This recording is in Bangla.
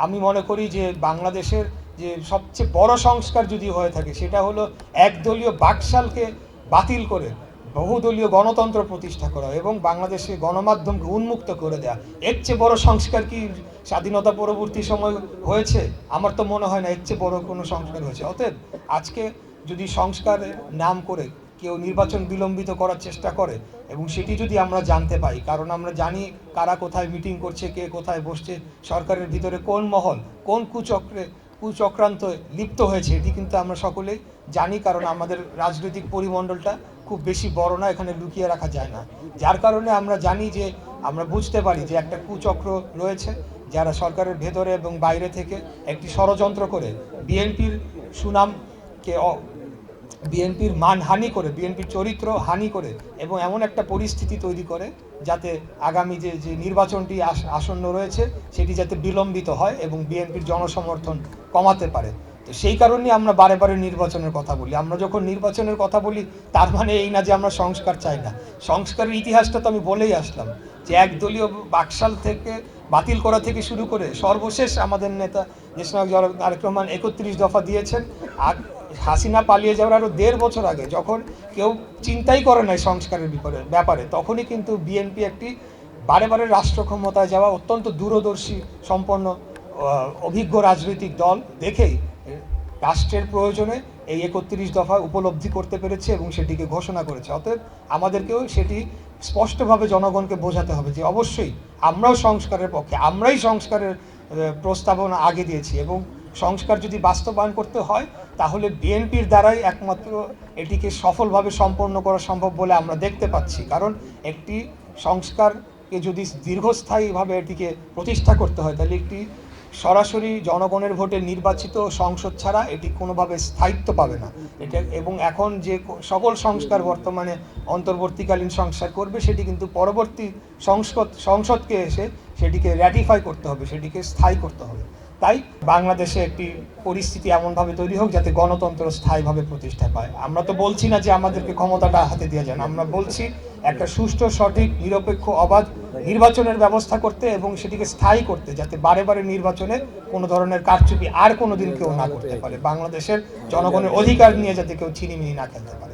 আমি মনে করি যে বাংলাদেশের যে সবচেয়ে বড় সংস্কার যদি হয়ে থাকে সেটা হলো একদলীয় বাকশালকে বাতিল করে বহুদলীয় গণতন্ত্র প্রতিষ্ঠা করা এবং বাংলাদেশে গণমাধ্যমকে উন্মুক্ত করে দেওয়া। এর চেয়ে বড় সংস্কার কি স্বাধীনতা পরবর্তী সময় হয়েছে? আমার তো মনে হয় না এর চেয়ে বড় কোনো সংস্কার হয়েছে। অতএব আজকে যদি সংস্কারের নাম করে কেউ নির্বাচন বিলম্বিত করার চেষ্টা করে এবং সেটি যদি আমরা জানতে পাই, কারণ আমরা জানি কারা কোথায় মিটিং করছে, কে কোথায় বসছে, সরকারের ভিতরে কোন মহল কোন কুচক্রান্ত লিপ্ত হয়েছে, এটি কিন্তু আমরা সকলেই জানি, কারণ আমাদের রাজনৈতিক পরিমণ্ডলটা খুব বেশি বড় না, এখানে লুকিয়ে রাখা যায় না। যার কারণে আমরা জানি যে আমরা বুঝতে পারি যে একটা কুচক্র রয়েছে যারা সরকারের ভেতরে এবং বাইরে থেকে একটি ষড়যন্ত্র করে বিএনপির সুনামকে বিএনপির মানহানি করে, বিএনপির চরিত্র হানি করে এবং এমন একটা পরিস্থিতি তৈরি করে যাতে আগামী যে নির্বাচনটি আসন্ন রয়েছে সেটি যাতে বিলম্বিত হয় এবং বিএনপির জনসমর্থন কমাতে পারে। তো সেই কারণেই আমরা বারে বারে নির্বাচনের কথা বলি। আমরা যখন নির্বাচনের কথা বলি তার মানে এই না যে আমরা সংস্কার চাই না। সংস্কারের ইতিহাসটা তো আমি বলেই আসলাম যে একদলীয় বাকশাল থেকে বাতিল করা থেকে শুরু করে সর্বশেষ আমাদের নেতা দেশনায়ক তারেক রহমান 31 দফা দিয়েছেন। আর হাসিনা পালিয়ে যাওয়ার আরও 1.5 বছর আগে যখন কেউ চিন্তাই করে নাই সংস্কারের ব্যাপারে, তখনই কিন্তু বিএনপি একটি বারে বারে রাষ্ট্র ক্ষমতায় যাওয়া অত্যন্ত দূরদর্শী সম্পন্ন অভিজ্ঞ রাজনৈতিক দল দেখেই রাষ্ট্রের প্রয়োজনে এই 31 দফা উপলব্ধি করতে পেরেছে এবং সেটিকে ঘোষণা করেছে। অতএব আমাদেরকেও সেটি স্পষ্টভাবে জনগণকে বোঝাতে হবে যে অবশ্যই আমরাও সংস্কারের পক্ষে, আমরাই সংস্কারের প্রস্তাবনা আগে দিয়েছি এবং সংস্কার যদি বাস্তবায়ন করতে হয় তাহলে বিএনপির দ্বারাই একমাত্র এটিকে সফলভাবে সম্পন্ন করা সম্ভব বলে আমরা দেখতে পাচ্ছি। কারণ একটি সংস্কারকে যদি দীর্ঘস্থায়ীভাবে এটিকে প্রতিষ্ঠা করতে হয় তাহলে একটি সরাসরি জনগণের ভোটে নির্বাচিত সংসদ ছাড়া এটি কোনোভাবে স্থায়িত্ব পাবে না। এটা এবং এখন যে সকল সংস্কার বর্তমানে অন্তর্বর্তীকালীন সংস্কার করবে সেটি কিন্তু পরবর্তী সংসদকে এসে সেটিকে র্যাটিফাই করতে হবে, সেটিকে স্থায়ী করতে হবে। তাই বাংলাদেশে একটি পরিস্থিতি এমনভাবে তৈরি হোক যাতে গণতন্ত্র স্থায়ীভাবে প্রতিষ্ঠা পায়। আমরা তো বলছি না যে আমাদেরকে ক্ষমতাটা হাতে দিয়ে যান, আমরা বলছি একটা সুষ্ঠু, সঠিক, নিরপেক্ষ, অবাধ নির্বাচনের ব্যবস্থা করতে এবং সেটিকে স্থায়ী করতে, যাতে বারে বারে নির্বাচনে কোনো ধরনের কারচুপি আর কোনো দিন কেউ না করতে পারে, বাংলাদেশের জনগণের অধিকার নিয়ে যাতে কেউ ছিনিমিনি না খেলতে পারে।